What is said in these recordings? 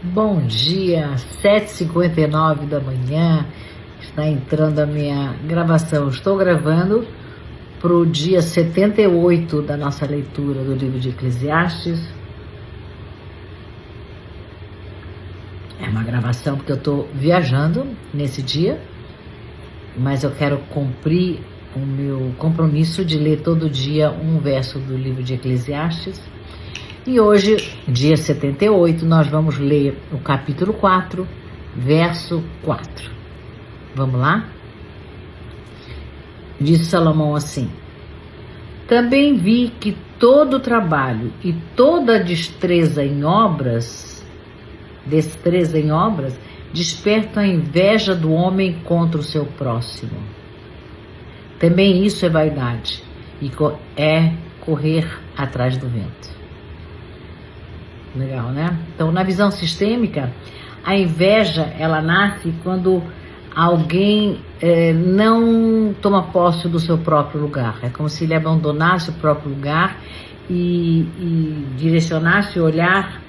Bom dia, 7h59 da manhã, está entrando a minha gravação. Estou gravando para o dia 78 da nossa leitura do livro de Eclesiastes. É uma gravação porque eu estou viajando nesse dia, mas eu quero cumprir o meu compromisso de ler todo dia um verso do livro de Eclesiastes. E hoje, dia 78, nós vamos ler o capítulo 4, verso 4. Vamos lá? Diz Salomão assim: também vi que todo o trabalho e toda destreza em obras despertam a inveja do homem contra o seu próximo. Também isso é vaidade e é correr atrás do vento. Legal, né? Então, na visão sistêmica, a inveja, ela nasce quando alguém não toma posse do seu próprio lugar. É como se ele abandonasse o próprio lugar e direcionasse o olhar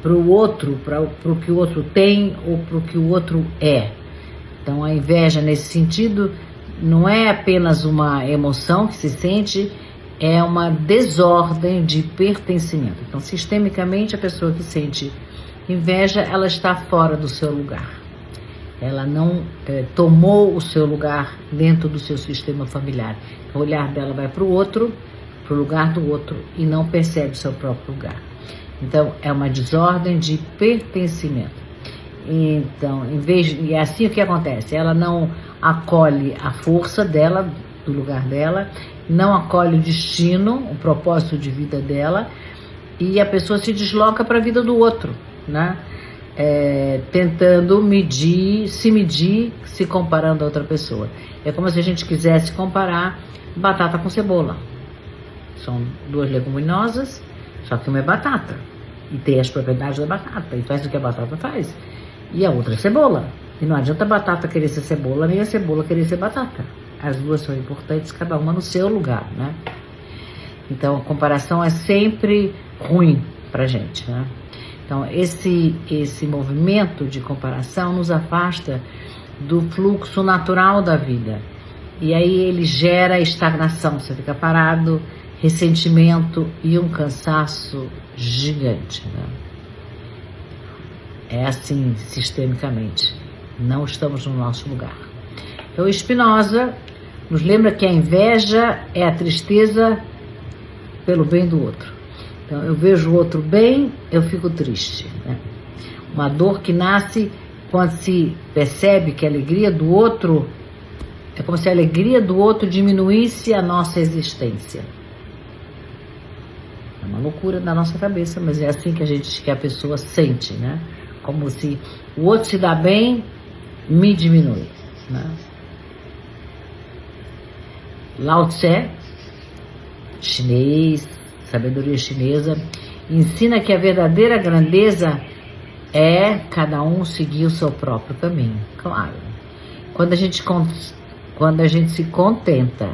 para o outro, para o que o outro tem ou para o que o outro é. Então, a inveja, nesse sentido, não é apenas uma emoção que se sente, é uma desordem de pertencimento. Então, sistemicamente, a pessoa que sente inveja, ela está fora do seu lugar. Ela não tomou o seu lugar dentro do seu sistema familiar. O olhar dela vai para o outro, para o lugar do outro, e não percebe o seu próprio lugar. Então, é uma desordem de pertencimento. Então, e assim o que acontece? Ela não acolhe a força dela, do lugar dela, não acolhe o destino, o propósito de vida dela, e a pessoa se desloca para a vida do outro, né? Tentando se comparando a outra pessoa. É como se a gente quisesse comparar batata com cebola. São duas leguminosas, só que uma é batata e tem as propriedades da batata e faz o que a batata faz, e a outra é cebola. E não adianta a batata querer ser cebola, nem a cebola querer ser batata. As duas são importantes, cada uma no seu lugar, né? Então, a comparação é sempre ruim pra gente, né? Então, esse movimento de comparação nos afasta do fluxo natural da vida. E aí ele gera estagnação, você fica parado, ressentimento e um cansaço gigante, né? É assim, sistemicamente. Não estamos no nosso lugar. Então, Spinoza nos lembra que a inveja é a tristeza pelo bem do outro. Então, eu vejo o outro bem, eu fico triste, né? Uma dor que nasce quando se percebe que a alegria do outro é como se a alegria do outro diminuísse a nossa existência. É uma loucura da nossa cabeça, mas é assim que a pessoa sente, né? Como se o outro se dá bem, me diminui, né? Lao Tse, chinês, sabedoria chinesa, ensina que a verdadeira grandeza é cada um seguir o seu próprio caminho. Claro, quando a gente se contenta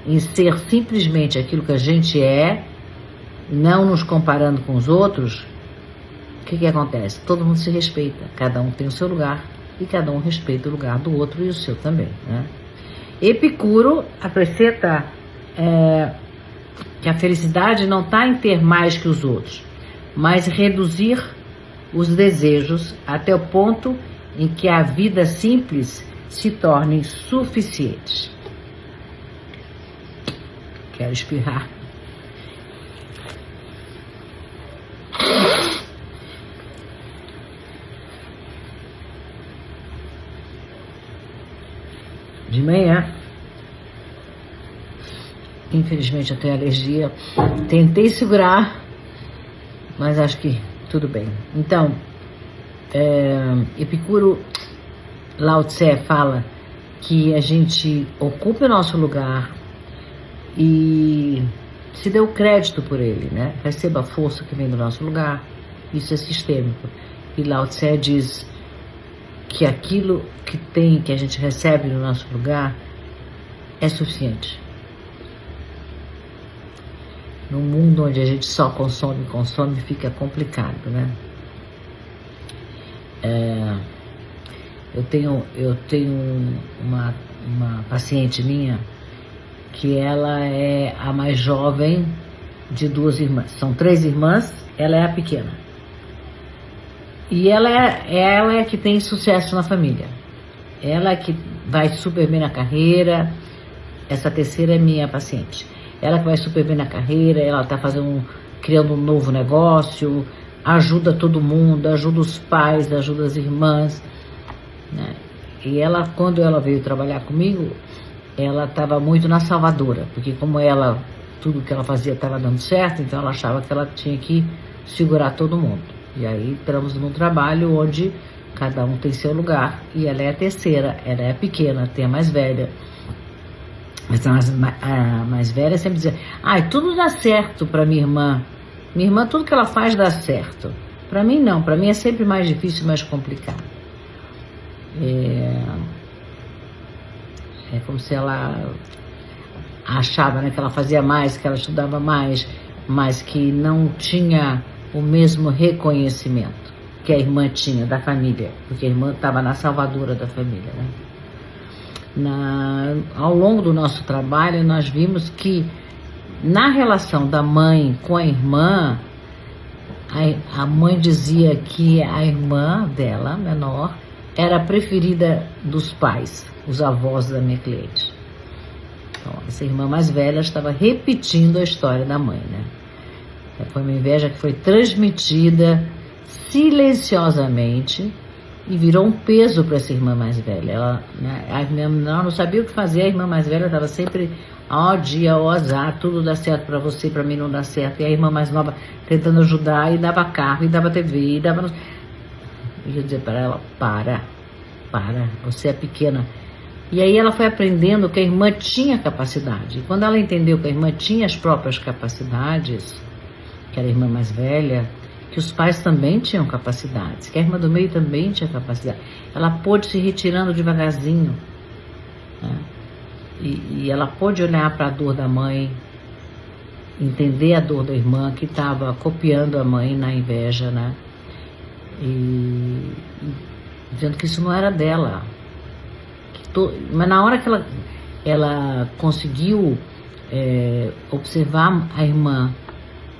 em ser simplesmente aquilo que a gente é, não nos comparando com os outros, o que acontece? Todo mundo se respeita, cada um tem o seu lugar e cada um respeita o lugar do outro e o seu também, né? Epicuro acrescenta que a felicidade não está em ter mais que os outros, mas reduzir os desejos até o ponto em que a vida simples se torne suficiente. Quero espirrar. De manhã, infelizmente eu tenho alergia, tentei segurar, mas acho que tudo bem. Então, Epicuro, Lao Tse fala que a gente ocupe o nosso lugar e se dê o crédito por ele, né? Receba a força que vem do nosso lugar, isso é sistêmico. E Lao Tse diz que aquilo que a gente recebe no nosso lugar é suficiente. No mundo onde a gente só consome, fica complicado, né? Eu tenho uma paciente minha que ela é a mais jovem de 2 irmãs. São 3 irmãs, ela é a pequena. E ela é que tem sucesso na família. Ela é que vai super bem na carreira. Essa terceira é minha paciente. Ela que vai super bem na carreira, ela está criando um novo negócio, ajuda todo mundo, ajuda os pais, ajuda as irmãs, né? E ela, quando ela veio trabalhar comigo, ela estava muito na salvadora, porque como tudo que ela fazia estava dando certo, então ela achava que ela tinha que segurar todo mundo. E aí entramos num trabalho onde cada um tem seu lugar, e ela é a terceira, ela é a pequena, tem a mais velha. Mas a mais velha sempre dizia, tudo dá certo para minha irmã. Minha irmã, tudo que ela faz dá certo. Para mim não, para mim é sempre mais difícil, mais complicado. É como se ela achava, né, que ela fazia mais, que ela estudava mais, mas que não tinha o mesmo reconhecimento que a irmã tinha da família, porque a irmã estava na salvadora da família, né? Ao longo do nosso trabalho, nós vimos que na relação da mãe com a irmã, a mãe dizia que a irmã dela, menor, era a preferida dos pais, os avós da minha cliente. Então, essa irmã mais velha estava repetindo a história da mãe, né? Foi uma inveja que foi transmitida silenciosamente e virou um peso para essa irmã mais velha. Ela, né, a irmã menor não sabia o que fazer, a irmã mais velha estava sempre, dia, azar, tudo dá certo para você, para mim não dá certo. E a irmã mais nova tentando ajudar, e dava carro, e dava TV, e dava... E eu dizia para ela, para, você é pequena. E aí ela foi aprendendo que a irmã tinha capacidade. E quando ela entendeu que a irmã tinha as próprias capacidades, que era a irmã mais velha, que os pais também tinham capacidades, que a irmã do meio também tinha capacidade. Ela pôde se retirando devagarzinho, né? E ela pôde olhar para a dor da mãe, entender a dor da irmã que estava copiando a mãe na inveja, né? E dizendo que isso não era dela. Mas na hora que ela conseguiu observar a irmã,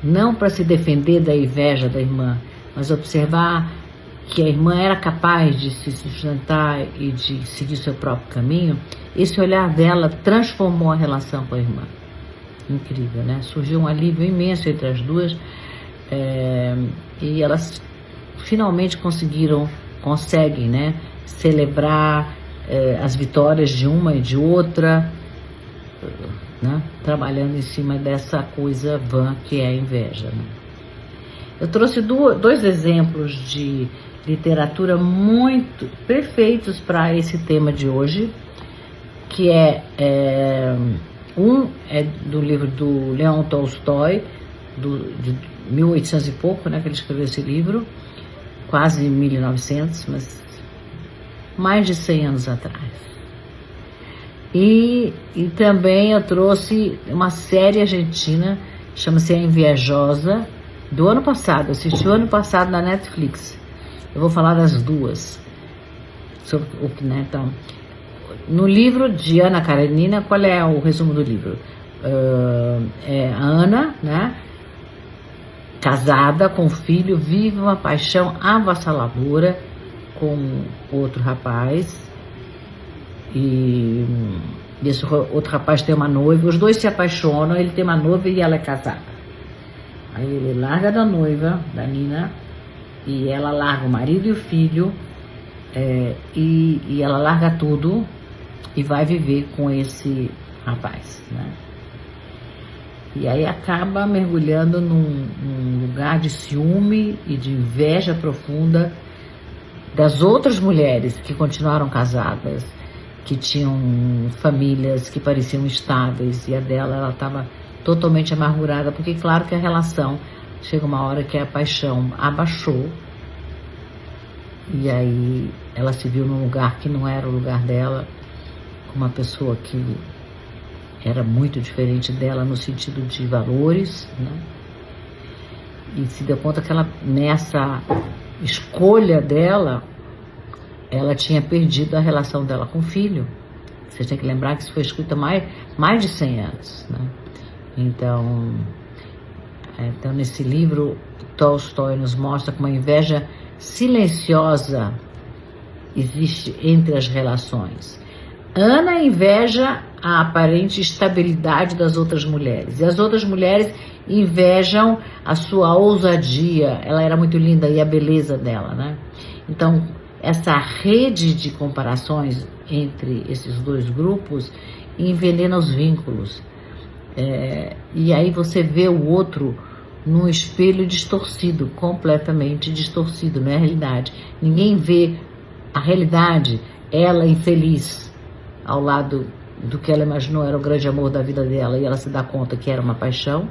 não para se defender da inveja da irmã, mas observar que a irmã era capaz de se sustentar e de seguir seu próprio caminho, esse olhar dela transformou a relação com a irmã. Incrível, né? Surgiu um alívio imenso entre as duas, e elas finalmente conseguem, né, celebrar as vitórias de uma e de outra, né, trabalhando em cima dessa coisa vã que é a inveja, né? Eu trouxe 2 exemplos de literatura muito perfeitos para esse tema de hoje, que um é do livro do Leon Tolstói, de 1800 e pouco, né, que ele escreveu esse livro, quase 1900, mas mais de 100 anos atrás. E também eu trouxe uma série argentina, chama-se A Invejosa, do ano passado, assisti o ano passado na Netflix. Eu vou falar das duas. Sobre o que, né, então, no livro de Ana Karenina, qual é o resumo do livro? A Ana, né, casada com filho, vive uma paixão avassaladora com outro rapaz, e esse outro rapaz tem uma noiva, os dois se apaixonam, ele tem uma noiva e ela é casada. Aí ele larga da noiva, da Nina, e ela larga o marido e o filho, e ela larga tudo e vai viver com esse rapaz, né? E aí acaba mergulhando num lugar de ciúme e de inveja profunda das outras mulheres que continuaram casadas, que tinham famílias que pareciam estáveis, e a dela, ela estava totalmente amargurada, porque claro que a relação chega uma hora que a paixão abaixou, e aí ela se viu num lugar que não era o lugar dela, com uma pessoa que era muito diferente dela no sentido de valores, né? E se deu conta que ela, nessa escolha dela, ela tinha perdido a relação dela com o filho. Vocês têm que lembrar que isso foi escrito há mais de 100 anos, né? Então, nesse livro, Tolstói nos mostra como a inveja silenciosa existe entre as relações. Ana inveja a aparente estabilidade das outras mulheres, e as outras mulheres invejam a sua ousadia. Ela era muito linda, e a beleza dela, né? Então, essa rede de comparações entre esses dois grupos envenena os vínculos. E aí você vê o outro num espelho distorcido, completamente distorcido, não é a realidade. Ninguém vê a realidade, ela infeliz, ao lado do que ela imaginou era o grande amor da vida dela, e ela se dá conta que era uma paixão.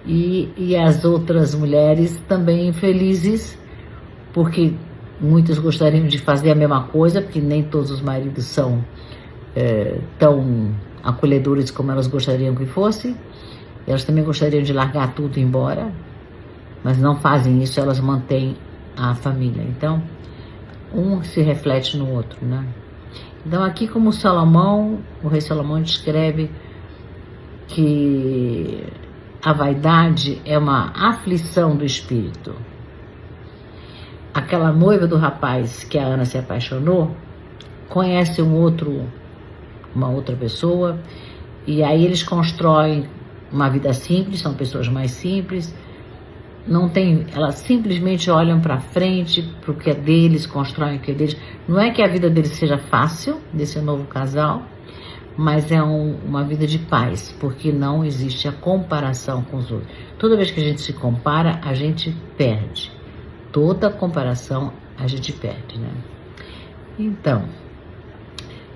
E as outras mulheres também infelizes, porque muitas gostariam de fazer a mesma coisa, porque nem todos os maridos são tão acolhedores como elas gostariam que fossem. Elas também gostariam de largar tudo e ir embora, mas não fazem isso, elas mantêm a família. Então, um se reflete no outro, né? Então, aqui como o rei Salomão descreve que a vaidade é uma aflição do espírito. Aquela noiva do rapaz que a Ana se apaixonou conhece uma outra pessoa, e aí eles constroem uma vida simples, são pessoas mais simples, elas simplesmente olham para frente, para o que é deles, constroem o que é deles. Não é que a vida deles seja fácil, desse novo casal, mas é uma vida de paz, porque não existe a comparação com os outros. Toda vez que a gente se compara, a gente perde. Toda comparação a gente perde, né? Então,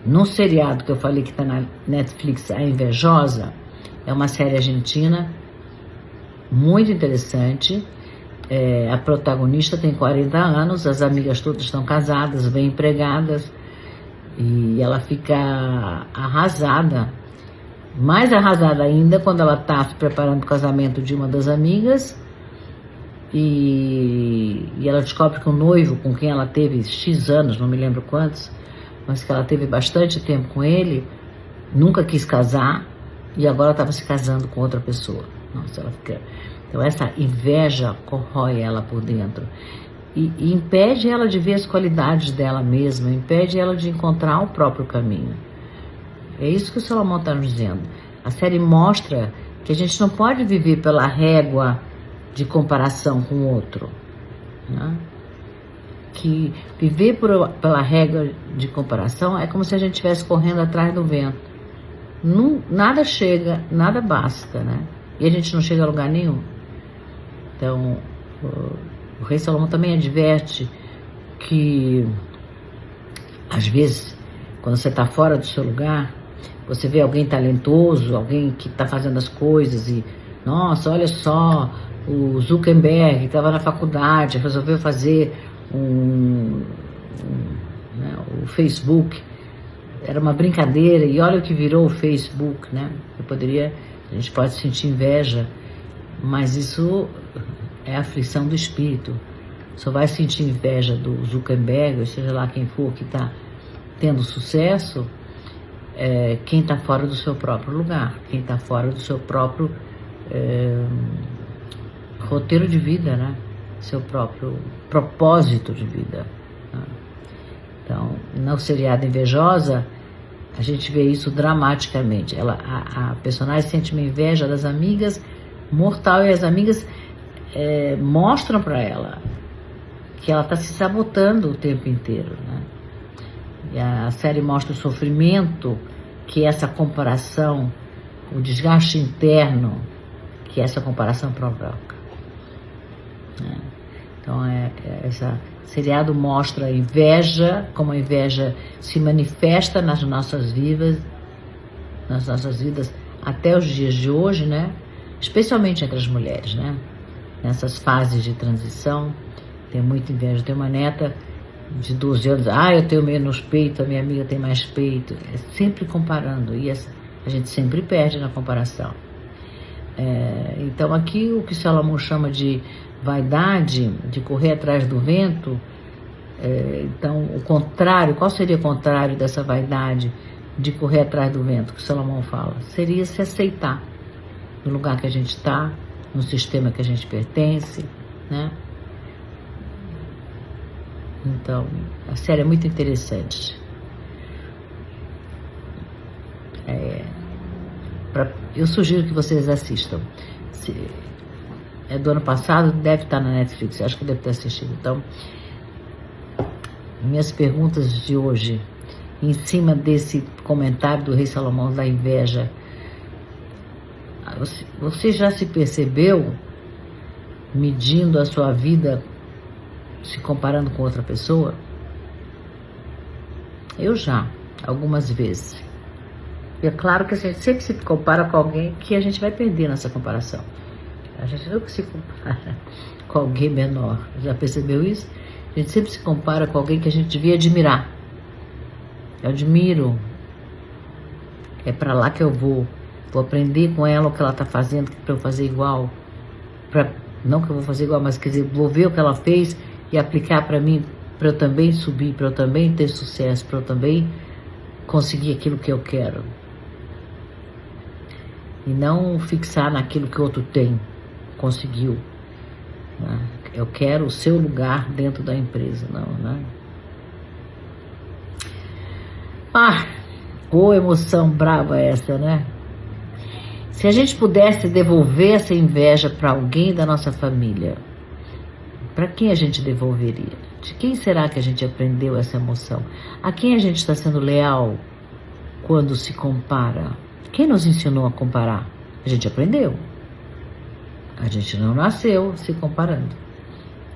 no seriado que eu falei que está na Netflix, A Invejosa, é uma série argentina muito interessante. A protagonista tem 40 anos, as amigas todas estão casadas, bem empregadas, e ela fica arrasada, mais arrasada ainda quando ela está se preparando para o casamento de uma das amigas, e ela descobre que o noivo com quem ela teve X anos, não me lembro quantos, mas que ela teve bastante tempo com ele, nunca quis casar, e agora estava se casando com outra pessoa. Nossa, ela fica... Então essa inveja corrói ela por dentro e impede ela de ver as qualidades dela mesma, impede ela de encontrar o próprio caminho. É isso que o Salomão está nos dizendo. A série mostra que a gente não pode viver pela régua de comparação com o outro, né? Que viver pela régua de comparação é como se a gente estivesse correndo atrás do vento. Nada chega, nada basta, né? E a gente não chega a lugar nenhum. Então, o rei Salomão também adverte que, às vezes, quando você está fora do seu lugar, você vê alguém talentoso, alguém que está fazendo as coisas e, nossa, olha só, o Zuckerberg estava na faculdade, resolveu fazer o Facebook. Era uma brincadeira, e olha o que virou o Facebook, né? A gente pode sentir inveja, mas isso é aflição do espírito. Só vai sentir inveja do Zuckerberg, ou seja lá quem for que está tendo sucesso, quem está fora do seu próprio lugar, quem está fora do seu próprio roteiro de vida, né? Seu próprio propósito de vida, né? Então, na seriado Invejosa, a gente vê isso dramaticamente. A personagem sente uma inveja das amigas mortal, e as amigas mostram para ela que ela está se sabotando o tempo inteiro, né? E a série mostra o sofrimento que essa comparação, o desgaste interno que essa comparação provoca, né? Então, essa seriado mostra a inveja, como a inveja se manifesta nas nossas vidas até os dias de hoje, né? Especialmente entre as mulheres, né? Nessas fases de transição, tem muita inveja. Tem uma neta de 12 anos, eu tenho menos peito, a minha amiga tem mais peito. É sempre comparando, e a gente sempre perde na comparação. Então aqui o que Salomão chama de vaidade, de correr atrás do vento, Então, o contrário, qual seria o contrário dessa vaidade de correr atrás do vento que Salomão fala? Seria se aceitar no lugar que a gente está, no sistema que a gente pertence, né? Então, a série é muito interessante. Eu sugiro que vocês assistam. É do ano passado, deve estar na Netflix, eu acho que deve ter assistido. Então, minhas perguntas de hoje, em cima desse comentário do rei Salomão da inveja, você já se percebeu medindo a sua vida, se comparando com outra pessoa? Eu já, algumas vezes. E é claro que a gente sempre se compara com alguém que a gente vai perder nessa comparação. A gente nunca se compara com alguém menor. Já percebeu isso? A gente sempre se compara com alguém que a gente devia admirar. Eu admiro. É para lá que eu vou. Vou aprender com ela o que ela está fazendo para eu fazer igual. Não que eu vou fazer igual, mas quer dizer, vou ver o que ela fez e aplicar para mim, para eu também subir, para eu também ter sucesso, para eu também conseguir aquilo que eu quero. E não fixar naquilo que o outro tem, conseguiu. Né? Eu quero o seu lugar dentro da empresa, não, né? Ô emoção brava essa, né? Se a gente pudesse devolver essa inveja para alguém da nossa família, para quem a gente devolveria? De quem será que a gente aprendeu essa emoção? A quem a gente está sendo leal quando se compara? Quem nos ensinou a comparar? A gente aprendeu. A gente não nasceu se comparando.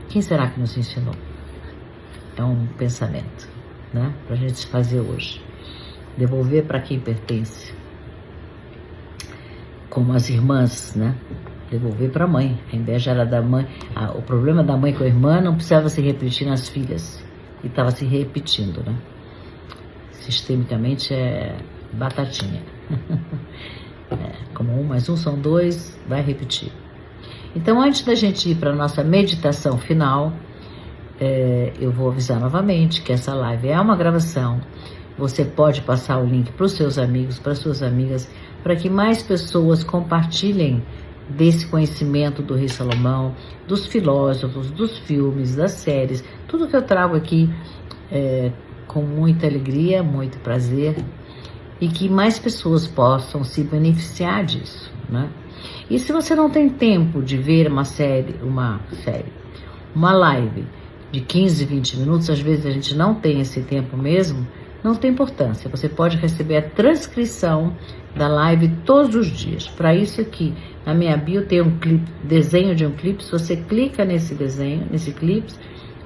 Quem será que nos ensinou? É um pensamento, né? Para a gente se fazer hoje. Devolver para quem pertence. Como as irmãs, né? Devolver para a mãe. A inveja era da mãe. O problema da mãe com a irmã não precisava se repetir nas filhas. E estava se repetindo, né? Sistemicamente é batatinha. Como 1 mais 1 são 2, vai repetir. Então, antes da gente ir para a nossa meditação final, eu vou avisar novamente que essa live é uma gravação. Você pode passar o link para os seus amigos, para suas amigas, para que mais pessoas compartilhem desse conhecimento do rei Salomão, dos filósofos, dos filmes, das séries, tudo que eu trago aqui com muita alegria, muito prazer, e que mais pessoas possam se beneficiar disso, né? E se você não tem tempo de ver uma live de 15, 20 minutos, às vezes a gente não tem esse tempo mesmo, não tem importância. Você pode receber a transcrição da live todos os dias. Para isso aqui, na minha bio tem um clipe, desenho de um clipe. Se você clica nesse desenho, nesse clipe,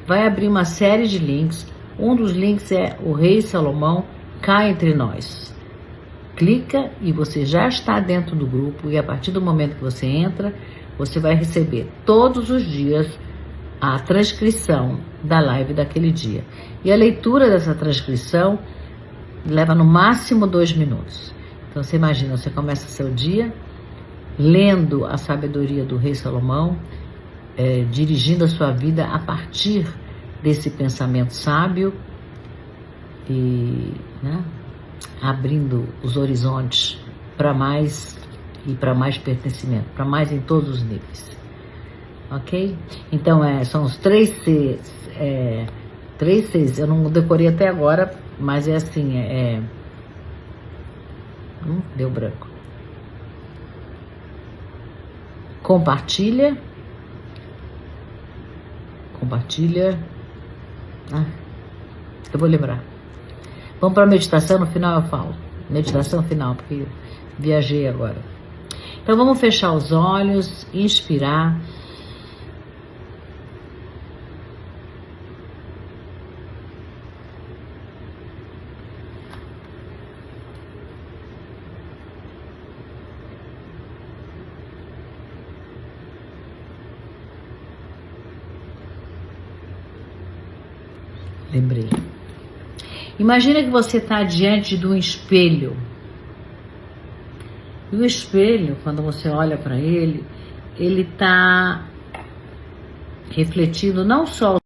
vai abrir uma série de links. Um dos links é o Rei Salomão cá entre nós. Clica e você já está dentro do grupo, e a partir do momento que você entra, você vai receber todos os dias a transcrição da live daquele dia. E a leitura dessa transcrição leva no máximo 2 minutos. Então você imagina, você começa seu dia lendo a sabedoria do rei Salomão, dirigindo a sua vida a partir desse pensamento sábio e, né, abrindo os horizontes para mais e para mais pertencimento, para mais em todos os níveis. Ok? Então, são os 3 Cs. 3 Cs, eu não decorei até agora, mas é assim, deu branco. Compartilha. Eu vou lembrar. Vamos para a meditação, no final eu falo. Meditação final, porque viajei agora. Então vamos fechar os olhos, inspirar. Lembrei. Imagina que você está diante de um espelho. E o espelho, quando você olha para ele está refletindo não só